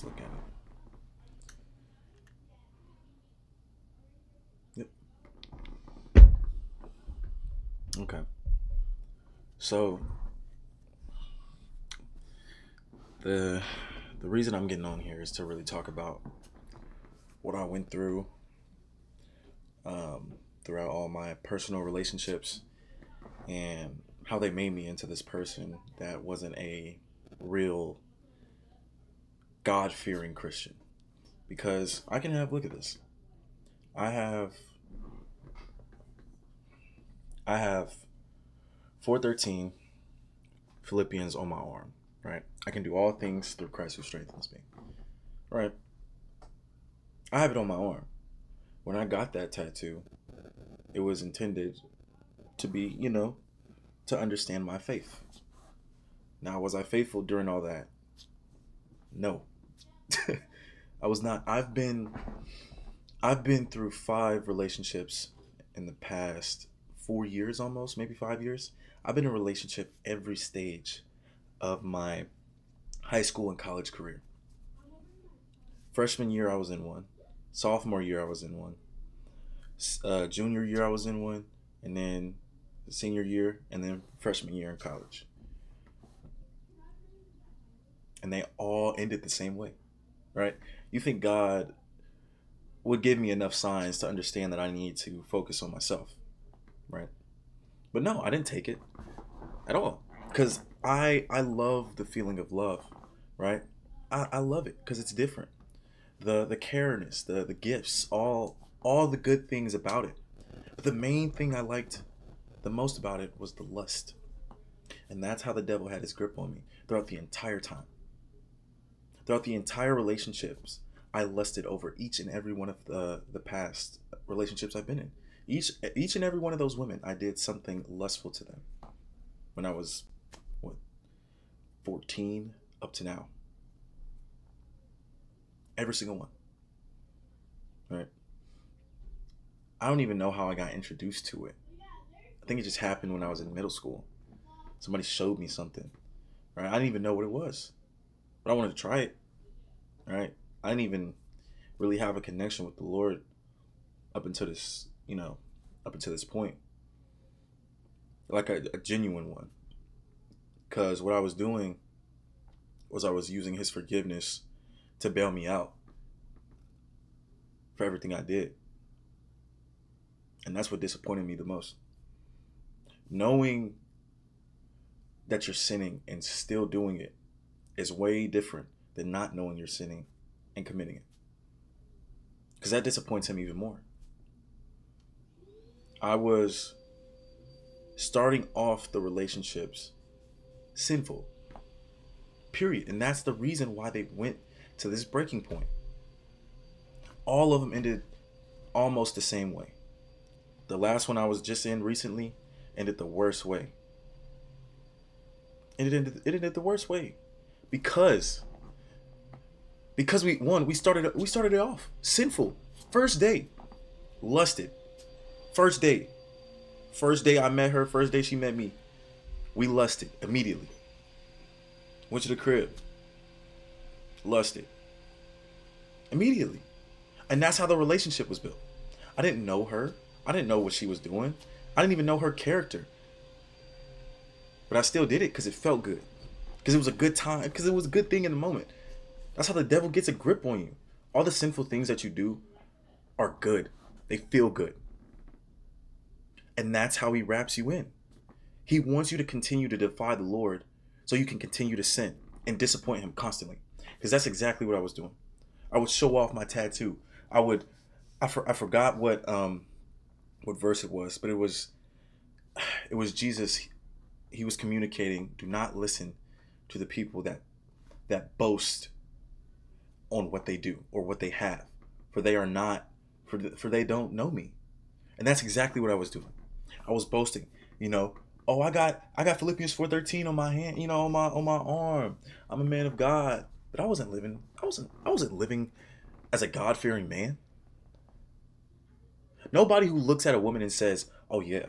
look at it. Yep. Okay. So the the reason I'm getting on here is to really talk about what I went through um, throughout all my personal relationships and how they made me into this person that wasn't a real God fearing Christian. Because I can have, look at this. I have I have 413 Philippians on my arm, right? I can do all things through Christ who strengthens me. Right? I have it on my arm. When I got that tattoo, it was intended to be, to understand my faith. Now, was I faithful during all that? No. I was not. I've been through 5 relationships in the past 4 years, almost maybe 5 years. I've been in a relationship every stage of my high school and college career. Freshman year I was in one, sophomore year I was in one, junior year I was in one, and then senior year, and then freshman year in college, and they all ended the same way, right? You think God would give me enough signs to understand that I need to focus on myself, right? But no, I didn't take it at all because I love the feeling of love, right? I love it because it's different. The careness, the gifts, all the good things about it. But the main thing I liked the most about it was the lust, and that's how the devil had his grip on me throughout the entire time. Throughout the entire relationships, I lusted over each and every one of the past relationships I've been in. Each and every one of those women, I did something lustful to them when I was what 14 up to now. Every single one, right? I don't even know how I got introduced to it. I think it just happened when I was in middle school. Somebody showed me something, right? I didn't even know what it was, but I wanted to try it, right? I didn't even really have a connection with the Lord up until this, up until this point, like a genuine one. Because what I was doing was I was using His forgiveness to bail me out for everything I did. And that's what disappointed me the most. Knowing that you're sinning and still doing it is way different than not knowing you're sinning and committing it. Because that disappoints Him even more. I was starting off the relationships sinful, period. And that's the reason why they went to this breaking point. All of them ended almost the same way. The last one I was just in recently ended the worst way. And it ended the worst way because we started it off sinful. First day, lusted. First day, first day I met her. First day she met me. We lusted immediately. Went to the crib. Lusted immediately, and that's how the relationship was built. I didn't know her. I didn't know what she was doing. I didn't even know her character. But I still did it because it felt good. Because it was a good time. Because it was a good thing in the moment. That's how the devil gets a grip on you. All the sinful things that you do are good. They feel good. And that's how he wraps you in. He wants you to continue to defy the Lord so you can continue to sin and disappoint him constantly. Because that's exactly what I was doing. I would show off my tattoo. I forgot what verse it was, but it was Jesus. He was communicating, do not listen to the people that boast on what they do or what they have, for they are not for they don't know me. And that's exactly what I was doing. I was boasting, oh, I got Philippians 4:13 on my hand, on my arm. I'm a man of God. But I wasn't living as a God-fearing man. Nobody who looks at a woman and says, "Oh yeah,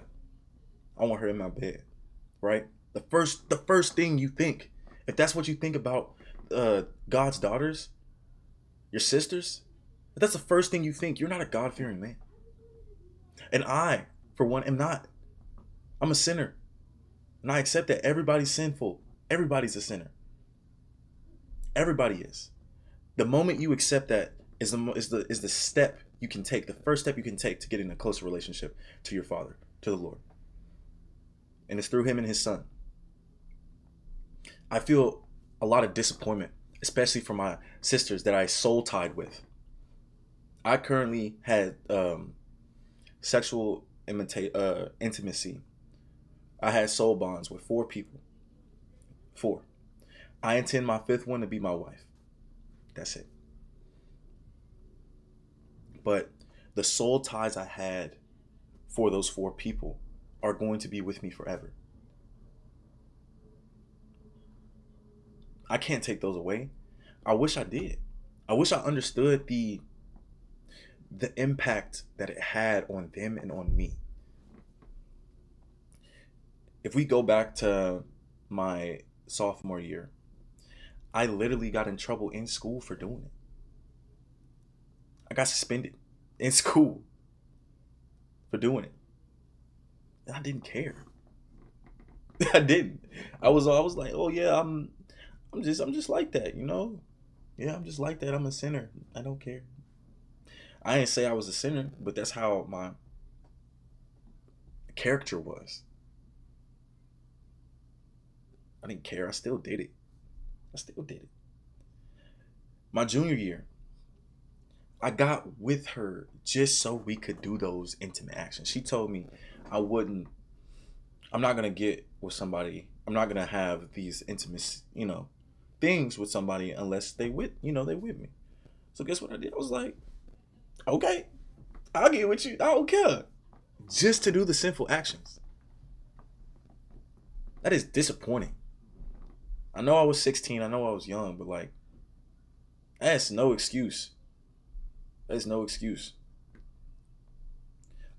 I want her in my bed," right? The first thing you think, if that's what you think about God's daughters, your sisters, that's the first thing you think. You're not a God fearing man. And I, for one, am not. I'm a sinner. And I accept that everybody's sinful. Everybody's a sinner. Everybody is. The moment you accept that is the step you can take, the first step you can take to get in a closer relationship to your Father, to the Lord. And it's through Him and His Son. I feel a lot of disappointment, especially for my sisters that I soul tied with. I currently had sexual intimacy. I had soul bonds with 4 people. 4. I intend my 5th one to be my wife. That's it. But the soul ties I had for those 4 people are going to be with me forever. I can't take those away. I wish I did. I wish I understood the impact that it had on them and on me. If we go back to my sophomore year, I literally got in trouble in school for doing it. I got suspended in school for doing it. And I didn't care. I didn't. I was like, oh yeah, I'm just like that, you know? Yeah, I'm just like that. I'm a sinner. I don't care. I didn't say I was a sinner, but that's how my character was. I didn't care. I still did it. I still did it. My junior year, I got with her just so we could do those intimate actions. She told me I'm not going to get with somebody. I'm not going to have these intimate, things with somebody unless they with me. So guess what I did? I was like, okay, I'll get with you. I don't care. Just to do the sinful actions. That is disappointing. I know I was 16. I know I was young, but like, that's no excuse. There's no excuse.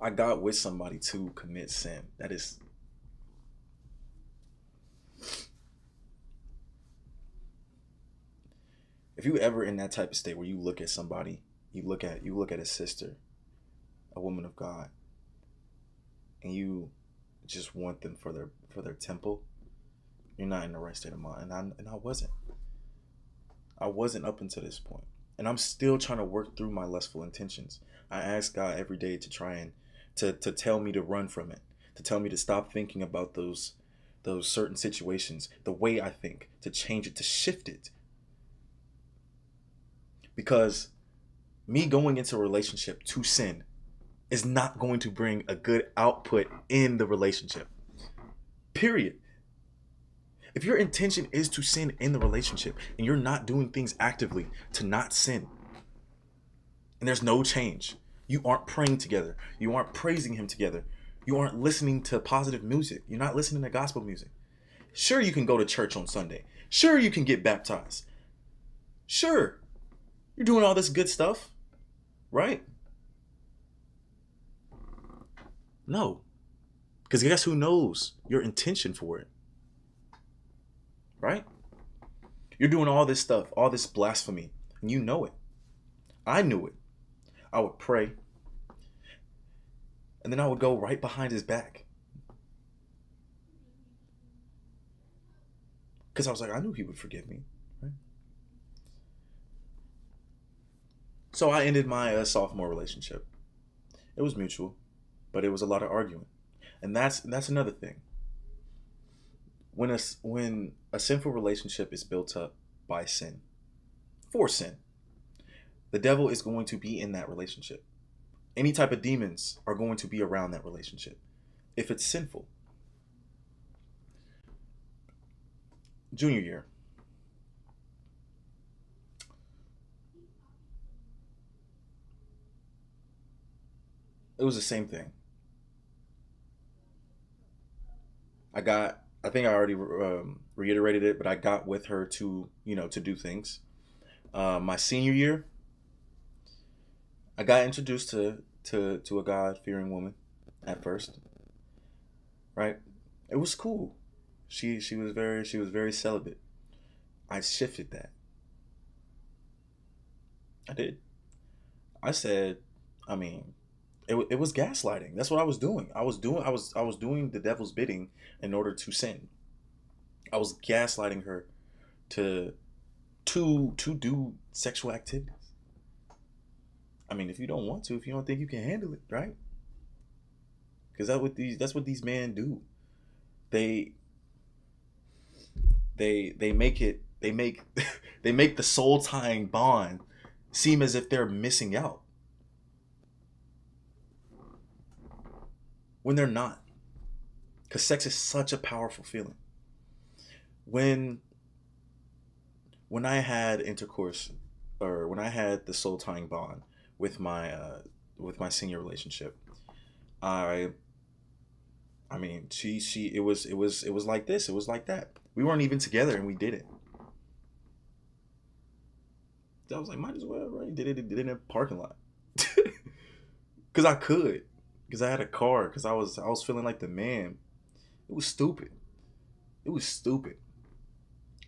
I got with somebody to commit sin. That is. If you ever in that type of state where you look at somebody, you look at a sister, a woman of God, and you just want them for their temple, you're not in the right state of mind. And I wasn't. I wasn't up until this point. And I'm still trying to work through my lustful intentions. I ask God every day to try and to tell me to run from it, to tell me to stop thinking about those certain situations, the way I think, to change it, to shift it. Because me going into a relationship to sin is not going to bring a good output in the relationship. Period. If your intention is to sin in the relationship and you're not doing things actively to not sin, and there's no change, you aren't praying together, you aren't praising Him together, you aren't listening to positive music, you're not listening to gospel music. Sure, you can go to church on Sunday. Sure, you can get baptized. Sure, you're doing all this good stuff, right? No. Because guess who knows your intention for it? Right? You're doing all this stuff, all this blasphemy, and you know it. I knew it. I would pray, and then I would go right behind his back. Because I was like, I knew he would forgive me. Right? So I ended my sophomore relationship. It was mutual, but it was a lot of arguing. And that's another thing. When a sinful relationship is built up by sin, for sin, the devil is going to be in that relationship. Any type of demons are going to be around that relationship if it's sinful. Junior year. It was the same thing. I think I already reiterated it, but I got with her to do things. My senior year, I got introduced to a God fearing woman at first. Right? It was cool. She was very celibate. I shifted that. I did. I said, I mean, it was gaslighting. That's what I was doing. I was doing the devil's bidding in order to sin. I was gaslighting her to to do sexual activities. I mean, if you don't want to, if you don't think you can handle it, right? Because that's what these men do. They they make it they make they make the soul tying bond seem as if they're missing out when they're not. Because sex is such a powerful feeling. When I had intercourse, or when I had the soul tying bond with my senior relationship, I I mean, she it was like this, it was like that. We weren't even together and we did it. I was like, might as well, right? Did it in a parking lot. Cause I could. Cause I had a car. Cause I was feeling like the man. It was stupid. It was stupid.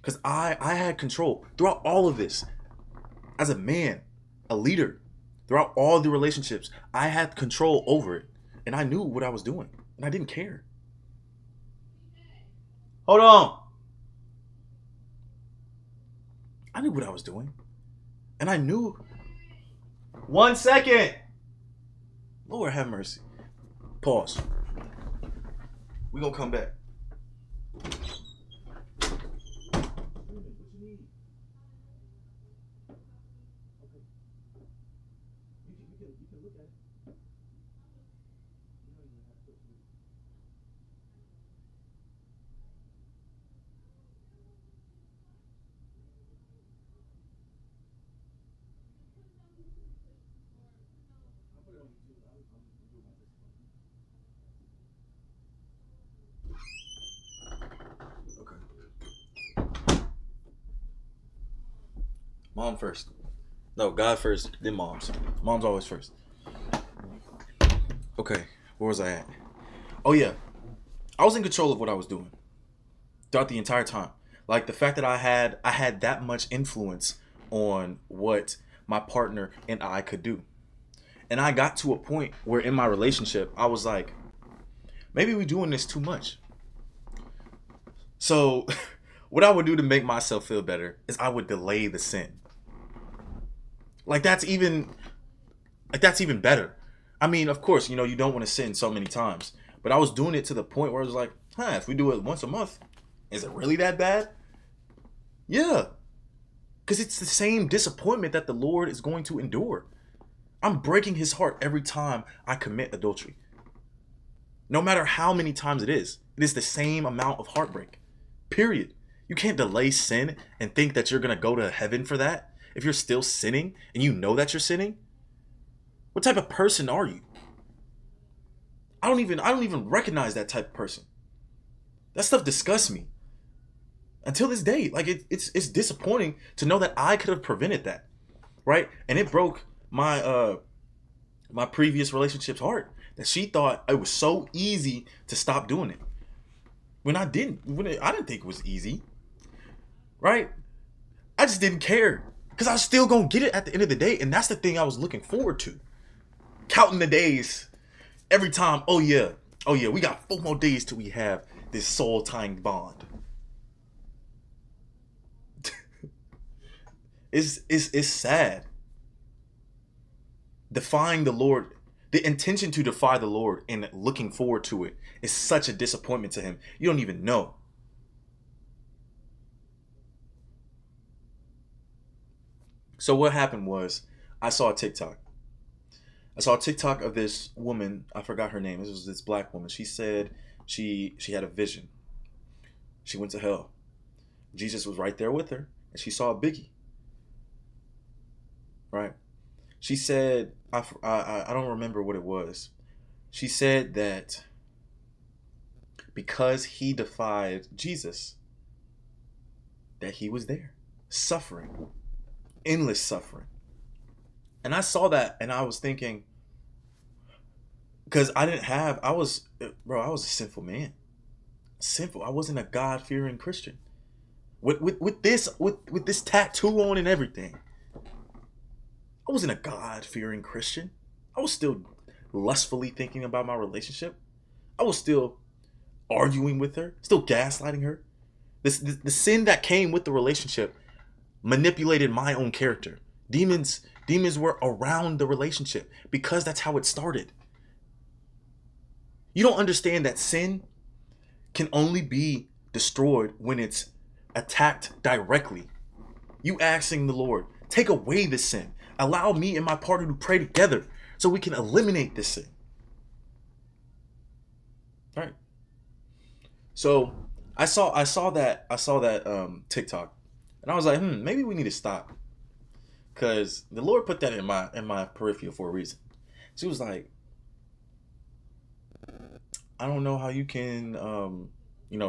Cause I had control throughout all of this. As a man, a leader, throughout all the relationships, I had control over it. And I knew what I was doing. And I didn't care. Hold on. I knew what I was doing. And I knew. 1 second. Lord have mercy. Pause. We gonna come back. Okay. Mom first. No, God first, then mom's. Mom's always first. Okay, where was I at? Oh yeah, I was in control of what I was doing throughout the entire time. Like the fact that I had that much influence on what my partner and I could do. And I got to a point where in my relationship, I was like, maybe we're doing this too much. So, what I would do to make myself feel better is I would delay the sin. Like that's even better. I mean, of course, you don't want to sin so many times, but I was doing it to the point where I was like, if we do it once a month, is it really that bad? Yeah, because it's the same disappointment that the Lord is going to endure. I'm breaking his heart every time I commit adultery. No matter how many times it is the same amount of heartbreak. Period. You can't delay sin and think that you're going to go to heaven for that. If you're still sinning and you know that you're sinning, what type of person are you? I don't even recognize that type of person. That stuff disgusts me. Until this day, like it's disappointing to know that I could have prevented that, right? And it broke my previous relationship's heart that she thought it was so easy to stop doing it when I didn't. I didn't think it was easy, right? I just didn't care because I was still gonna get it at the end of the day, and that's the thing I was looking forward to, counting the days every time. Oh yeah, we got 4 more days till we have this soul tying bond. It's sad. Defying the Lord, the intention to defy the Lord and looking forward to it is such a disappointment to him. You don't even know. So what happened was I saw a TikTok. I saw a TikTok of this woman, I forgot her name. This was this black woman. She said she had a vision. She went to hell. Jesus was right there with her and she saw a biggie, right? She said, I don't remember what it was. She said that because he defied Jesus, that he was there, suffering, endless suffering. And I saw that and I was thinking, because I was a sinful man. Sinful. I wasn't a God fearing Christian. With this tattoo on and everything. I wasn't a God-fearing Christian. I was still lustfully thinking about my relationship. I was still arguing with her, still gaslighting her. The sin that came with the relationship manipulated my own character. Demons were around the relationship because that's how it started. You don't understand that sin can only be destroyed when it's attacked directly. You asking the Lord, take away this sin. Allow me and my partner to pray together so we can eliminate this sin. All right. So I saw that TikTok, and I was like, maybe we need to stop, because the Lord put that in my peripheral for a reason. She was like, I don't know how you can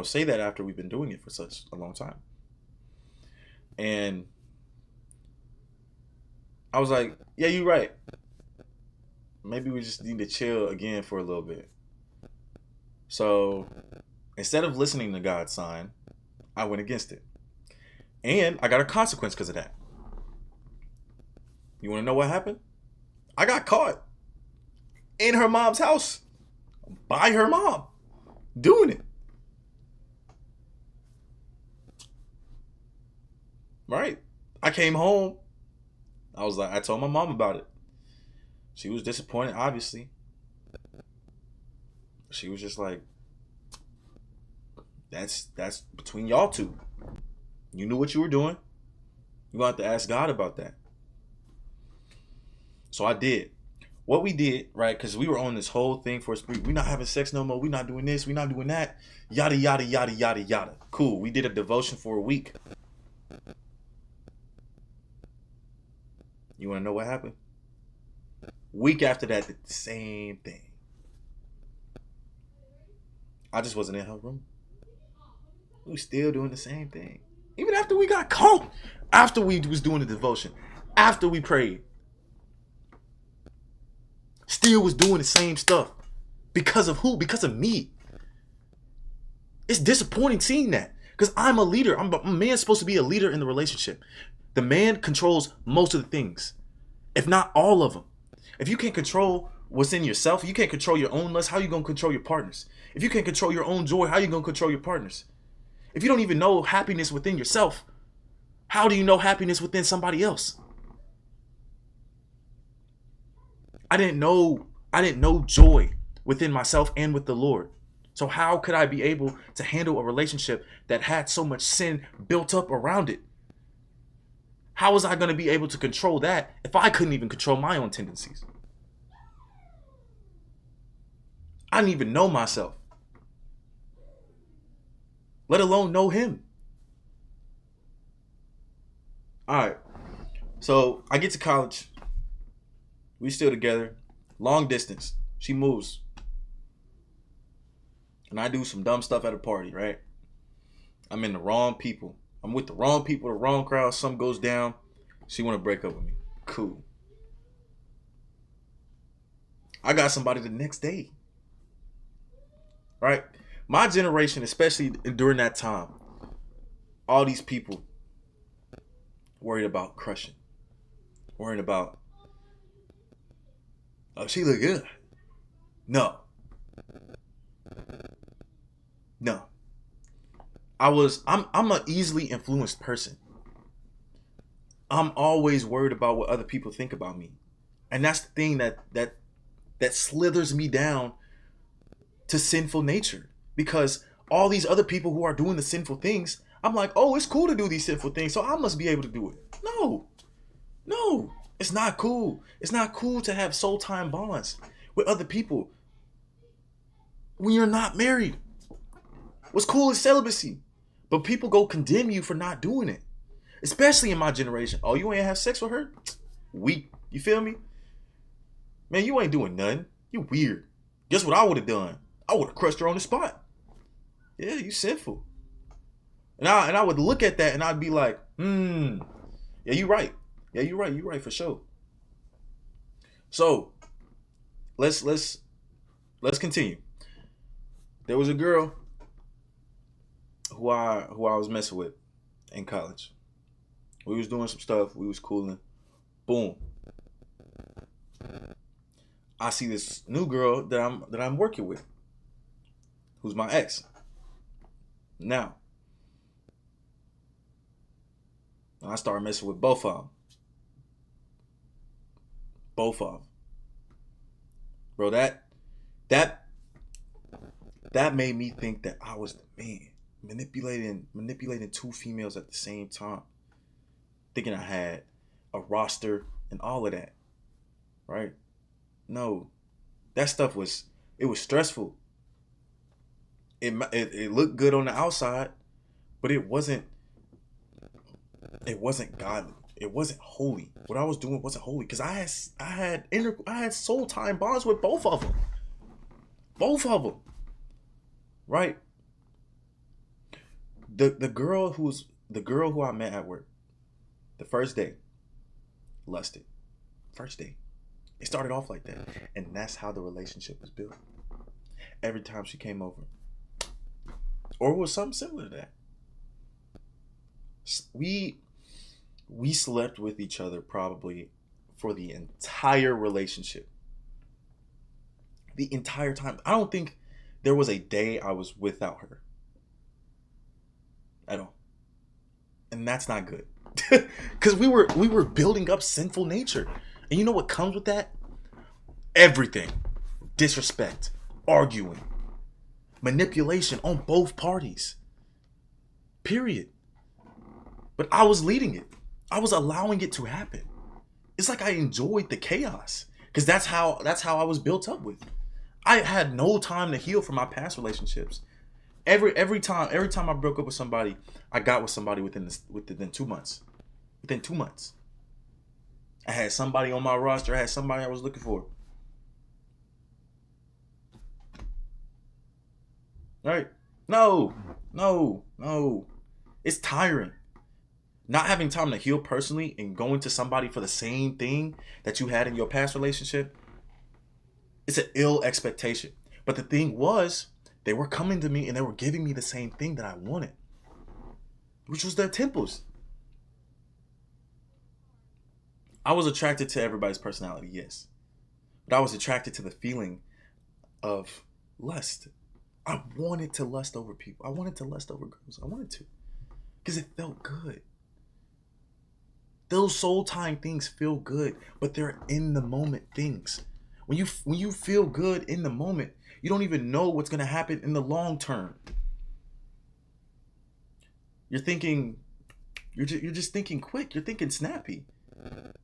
say that after we've been doing it for such a long time. And I was like, yeah, you're right. Maybe we just need to chill again for a little bit. So instead of listening to God's sign, I went against it. And I got a consequence because of that. You want to know what happened? I got caught in her mom's house by her mom doing it. Right? I came home. I told my mom about it. She was disappointed, obviously. She was just like, that's between y'all two. You knew what you were doing. You're going to have to ask God about that. So I did. What we did, right, because we were on this whole thing for a spree. We're not having sex no more. We're not doing this. We're not doing that. Yada, yada, yada, yada, yada. Cool. We did a devotion for a week. You want to know what happened? Week after that, did the same thing. I just wasn't in her room. We were still doing the same thing. Even after we got caught. After we was doing the devotion. After we prayed. Still was doing the same stuff. Because of who? Because of me. It's disappointing seeing that. Because I'm a leader. A man's supposed to be a leader in the relationship. The man controls most of the things. If not all of them. If you can't control what's in yourself, you can't control your own lust, how are you going to control your partners? If you can't control your own joy, how are you going to control your partners? If you don't even know happiness within yourself, how do you know happiness within somebody else? I didn't know joy within myself and with the Lord. So how could I be able to handle a relationship that had so much sin built up around it? How was I going to be able to control that if I couldn't even control my own tendencies? I didn't even know myself, let alone know him. All right. So I get to college. We still together. Long distance. She moves. And I do some dumb stuff at a party, right? I'm in the wrong people. I'm with the wrong people, the wrong crowd. Something goes down. She want to break up with me. Cool. I got somebody the next day. Right? My generation, especially during that time, all these people worried about crushing. Worried about, oh, she look good. No. I'm an easily influenced person. I'm always worried about what other people think about me. And that's the thing that slithers me down to sinful nature. Because all these other people who are doing the sinful things, I'm like, oh, it's cool to do these sinful things, so I must be able to do it. No, it's not cool. It's not cool to have soul time bonds with other people when you're not married. What's cool is celibacy. But people go condemn you for not doing it. Especially in my generation. Oh, you ain't have sex with her? Weak. You feel me? Man, you ain't doing nothing. You weird. Guess what I would have done? I would have crushed her on the spot. Yeah, you sinful. And I would look at that and I'd be like, yeah, you right. Yeah, you're right. You're right for sure. So let's continue. There was a girl who I was messing with in college. We was doing some stuff. We was cooling. Boom. I see this new girl that I'm working with, who's my ex. Now, I started messing with both of them. Both of them. Bro, that that made me think that I was the man. Manipulating two females at the same time. Thinking I had a roster and all of that. Right? No. That stuff was stressful. It looked good on the outside, but it wasn't godly. It wasn't holy. What I was doing wasn't holy because I had soul time bonds with both of them. Both of them. Right? The girl who I met at work, the first day, lusted. First day. It started off like that. And that's how the relationship was built. Every time she came over. Or it was something similar to that. We slept with each other probably for the entire relationship. The entire time. I don't think there was a day I was without her. At all. And that's not good. Because we were building up sinful nature. And you know what comes with that? Everything. Disrespect. Arguing. Manipulation on both parties. Period. But I was leading it. I was allowing it to happen. It's like I enjoyed the chaos. Because that's how I was built up with. I had no time to heal from my past relationships. Every time I broke up with somebody, I got with somebody within 2 months. Within 2 months. I had somebody on my roster. I had somebody I was looking for. Right? No. It's tiring. Not having time to heal personally and going to somebody for the same thing that you had in your past relationship, it's an ill expectation. But the thing was, they were coming to me and they were giving me the same thing that I wanted, which was their temples. I was attracted to everybody's personality, yes. But I was attracted to the feeling of lust. I wanted to lust over people. I wanted to lust over girls. I wanted to. Because it felt good. Those soul tying things feel good, but they're in the moment things. When you feel good in the moment, you don't even know what's going to happen in the long term. You're just thinking quick. You're thinking snappy.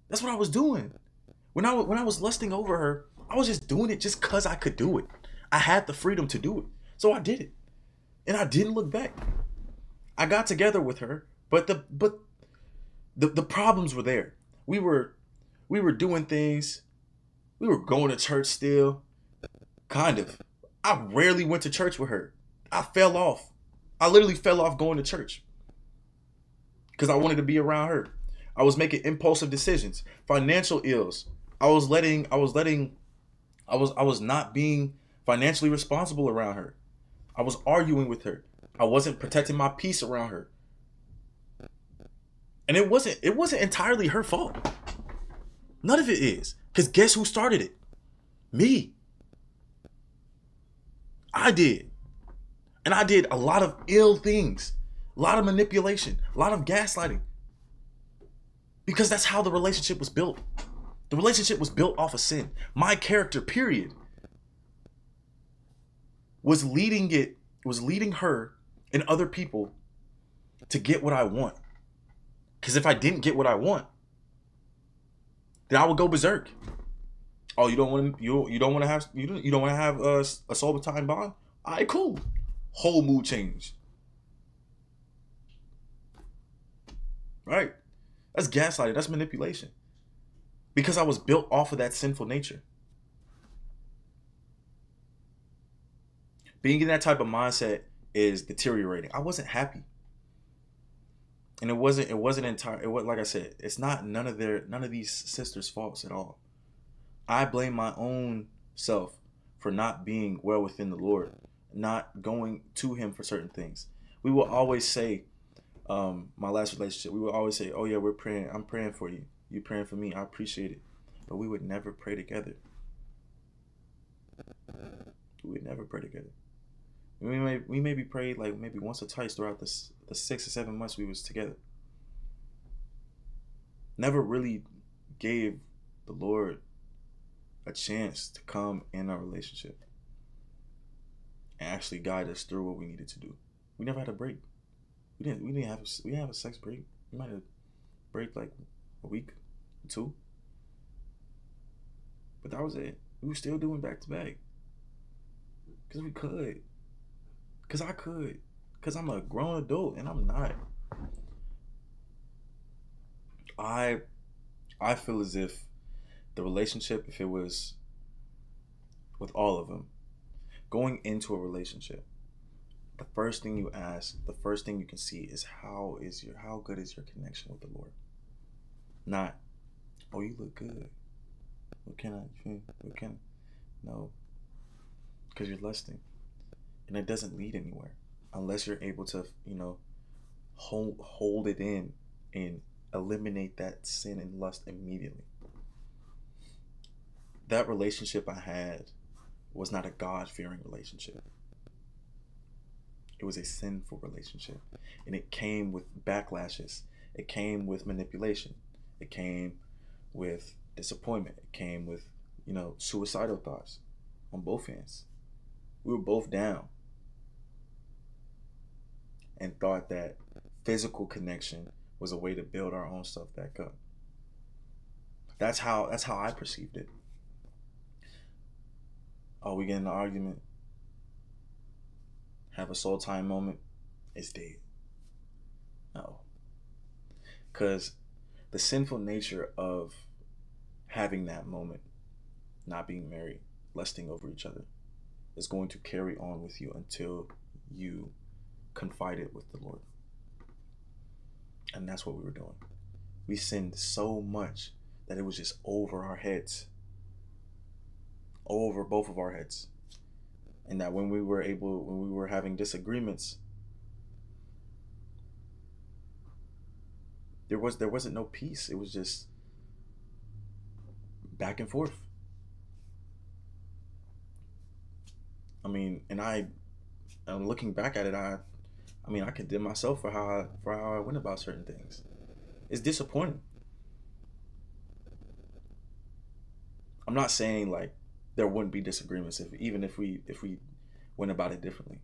That's what I was doing. When I was lusting over her, I was just doing it just because I could do it. I had the freedom to do it. So I did it. And I didn't look back. I got together with her, but the problems were there. We were doing things. We were going to church still. Kind of. I rarely went to church with her. I fell off. I literally fell off going to church. Because I wanted to be around her. I was making impulsive decisions. Financial ills. I was not being financially responsible around her. I was arguing with her. I wasn't protecting my peace around her. And it wasn't entirely her fault. None of it is. Because guess who started it? Me. I did. And I did a lot of ill things. A lot of manipulation. A lot of gaslighting. Because that's how the relationship was built. The relationship was built off of sin. My character, period, was leading her and other people to get what I want. Because if I didn't get what I want, then I would go berserk. Oh, you don't want to have a soul time bond? All right, cool. Whole mood change. Right? That's gaslighting. That's manipulation. Because I was built off of that sinful nature. Being in that type of mindset is deteriorating. I wasn't happy. And it wasn't entire. It was, like I said, it's not none of these sisters' faults at all. I blame my own self for not being well within the Lord, not going to Him for certain things. We will always say, my last relationship, we will always say, "Oh yeah, we're praying. I'm praying for you. You praying for me. I appreciate it." But we would never pray together. We would never pray together. We maybe prayed like maybe once or twice throughout the 6 or 7 months we was together. Never really gave the Lord a chance to come in our relationship and actually guide us through what we needed to do. We never had a break. We didn't have a sex break. We might have break like a week, two, but that was it. We were still doing back to back because we could, because I could, because I'm a grown adult and I'm not. I I feel as if the relationship, if it was with all of them, going into a relationship, the first thing you ask, the first thing you can see is how good is your connection with the Lord? Not, oh, you look good. What can I? What can? No, because you're lusting, and it doesn't lead anywhere unless you're able to, hold it in and eliminate that sin and lust immediately. That relationship I had was not a God fearing relationship. It was a sinful relationship. And it came with backlashes. It came with manipulation. It came with disappointment. It came with, suicidal thoughts on both ends. We were both down and thought that physical connection was a way to build our own stuff back up. That's how I perceived it. Oh, we get in an argument, have a soul time moment, it's dead. No. Because the sinful nature of having that moment, not being married, lusting over each other, is going to carry on with you until you confide it with the Lord. And that's what we were doing. We sinned so much that it was just over our heads, over both of our heads. And that when we were having disagreements, there wasn't no peace. It was just back and forth. I mean, and I'm looking back at it, I condemn myself for how I went about certain things. It's disappointing. I'm not saying like there wouldn't be disagreements if we went about it differently.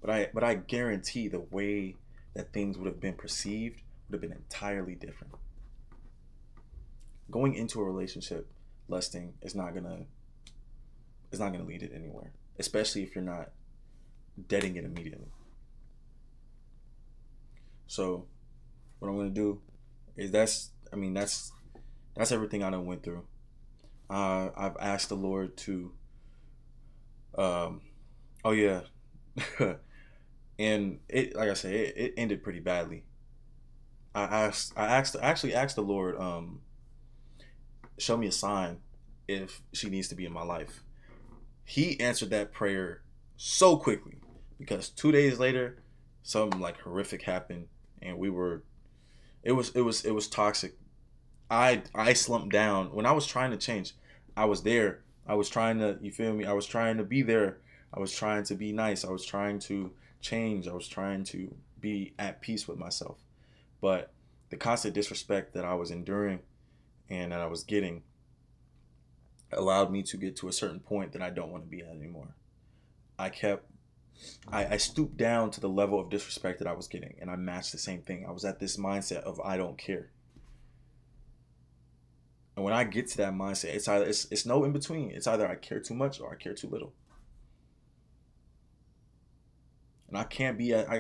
But I guarantee the way that things would have been perceived would have been entirely different. Going into a relationship lusting is not gonna lead it anywhere, especially if you're not deading it immediately. So what I'm gonna do is that's everything I done went through. I've asked the Lord to um oh yeah. And it, like I said, it ended pretty badly. I actually asked the Lord, show me a sign if she needs to be in my life. He answered that prayer so quickly because 2 days later, something like horrific happened, and it was toxic. I slumped down when I was trying to change. I was there. I was trying to, you feel me? I was trying to be there. I was trying to be nice. I was trying to change. I was trying to be at peace with myself. But the constant disrespect that I was enduring and that I was getting allowed me to get to a certain point that I don't want to be at anymore. I kept I stooped down to the level of disrespect that I was getting, and I matched the same thing. I was at this mindset of I don't care. And when I get to that mindset, it's no in between. It's either I care too much or I care too little. And I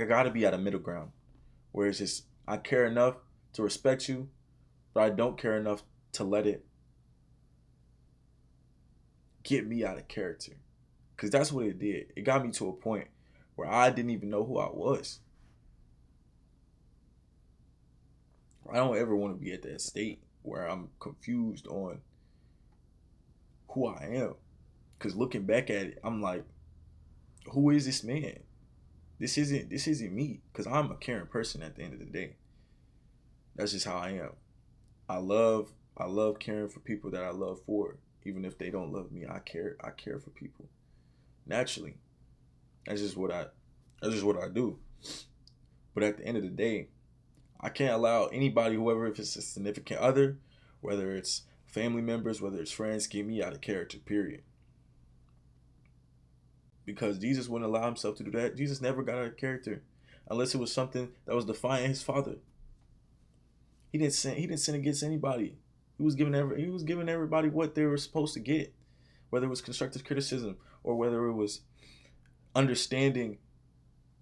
gotta be at a middle ground where it's just I care enough to respect you, but I don't care enough to let it get me out of character. Because that's what it did. It got me to a point where I didn't even know who I was. I don't ever want to be at that state where I'm confused on who I am. Because looking back at it, I'm like, who is this man? This isn't me. Because I'm a caring person at the end of the day. That's just how I am. I love caring for people that I love for. Even if they don't love me, I care for people. naturally. That's just what I do. But at the end of the day, I can't allow anybody, whoever, if it's a significant other, whether it's family members, whether it's friends, get me out of character, period. Because Jesus wouldn't allow himself to do that. Jesus never got out of character unless it was something that was defying his father. He didn't sin against anybody. He was giving everybody what they were supposed to get, whether it was constructive criticism or whether it was understanding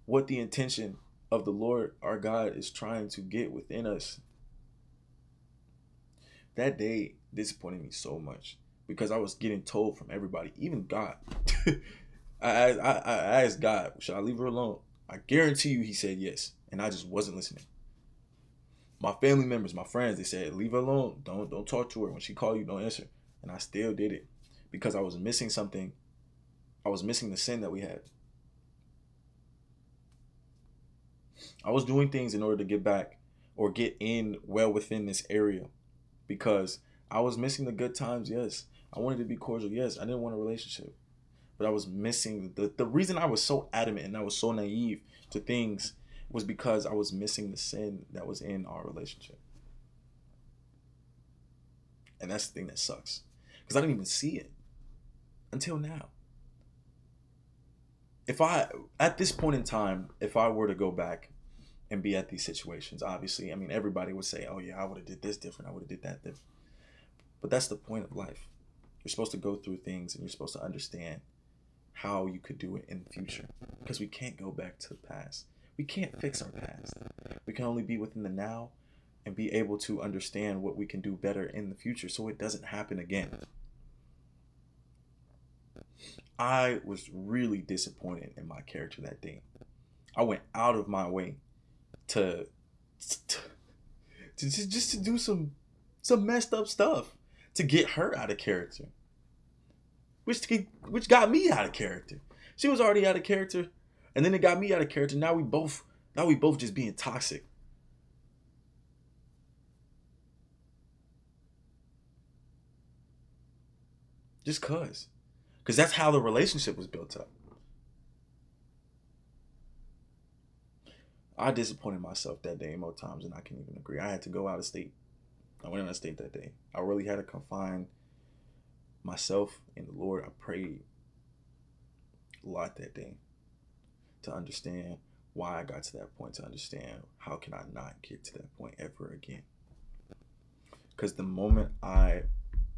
what the intention of the Lord our God is trying to get within us. That day disappointed me so much because I was getting told from everybody, even God. I asked God, should I leave her alone? I guarantee you he said yes. And I just wasn't listening. My family members, my friends, they said, leave her alone. Don't talk to her. When she call you, don't answer. And I still did it because I was missing something. I was missing the sin that we had. I was doing things in order to get back or get in well within this area because I was missing the good times, yes. I wanted to be cordial, yes. I didn't want a relationship. But I was missing the reason I was so adamant and I was so naive to things was because I was missing the sin that was in our relationship. And that's the thing that sucks. Because I didn't even see it until now. At this point in time, if I were to go back and be at these situations, obviously, I mean, everybody would say, oh yeah, I would have did this different. I would have did that different. But that's the point of life. You're supposed to go through things and you're supposed to understand how you could do it in the future. Because we can't go back to the past. We can't fix our past. We can only be within the now and be able to understand what we can do better in the future so it doesn't happen again. I was really disappointed in my character that day. I went out of my way to just to do some messed up stuff to get her out of character, which got me out of character. She was already out of character, and then it got me out of character. Now we both just being toxic. Just cause that's how the relationship was built up. I disappointed myself that day more times than I can even agree. I had to go out of state. I went out of state that day. I really had to confine myself in the Lord. I prayed a lot that day to understand why I got to that point, to understand how can I not get to that point ever again. Because the moment I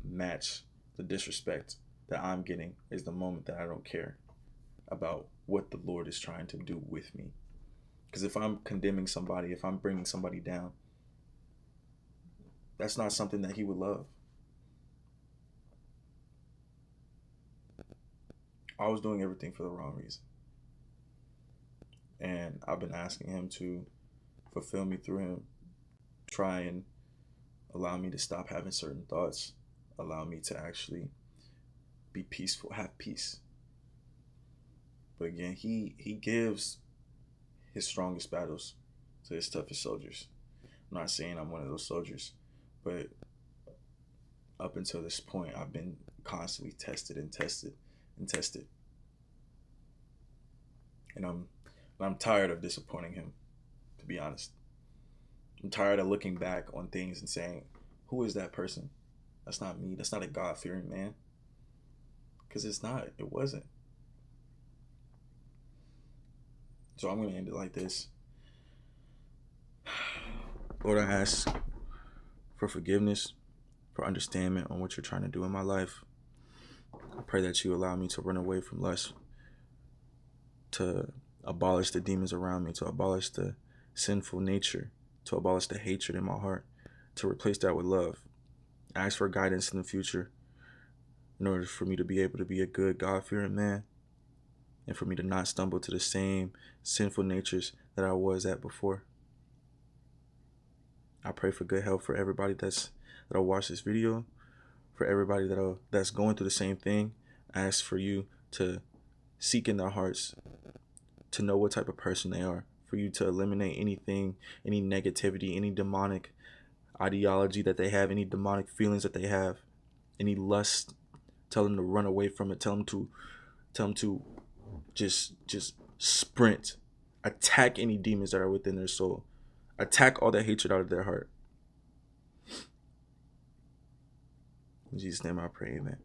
match the disrespect that I'm getting is the moment that I don't care about what the Lord is trying to do with me. Because if I'm condemning somebody, if I'm bringing somebody down, that's not something that he would love. I was doing everything for the wrong reason. And I've been asking him to fulfill me through him, try and allow me to stop having certain thoughts, allow me to actually be peaceful, have peace. But again, he gives his strongest battles to his toughest soldiers. I'm not saying I'm one of those soldiers, but up until this point, I've been constantly tested and tested and tested. And I'm tired of disappointing him, to be honest. I'm tired of looking back on things and saying, who is that person? That's not me. That's not a God-fearing man. Because it's not. It wasn't. So I'm going to end it like this. Lord, I ask for forgiveness, for understanding on what you're trying to do in my life. I pray that you allow me to run away from lust, to abolish the demons around me, to abolish the sinful nature, to abolish the hatred in my heart, to replace that with love. I ask for guidance in the future in order for me to be able to be a good God-fearing man and for me to not stumble to the same sinful natures that I was at before. I pray for good health for everybody that'll watch this video, for everybody that's going through the same thing. I ask for you to seek in their hearts to know what type of person they are, for you to eliminate anything, any negativity, any demonic ideology that they have, any demonic feelings that they have, any lust. Tell them to run away from it. Tell them to Tell them to just sprint. Attack any demons that are within their soul. Attack all that hatred out of their heart. In Jesus' name I pray, amen.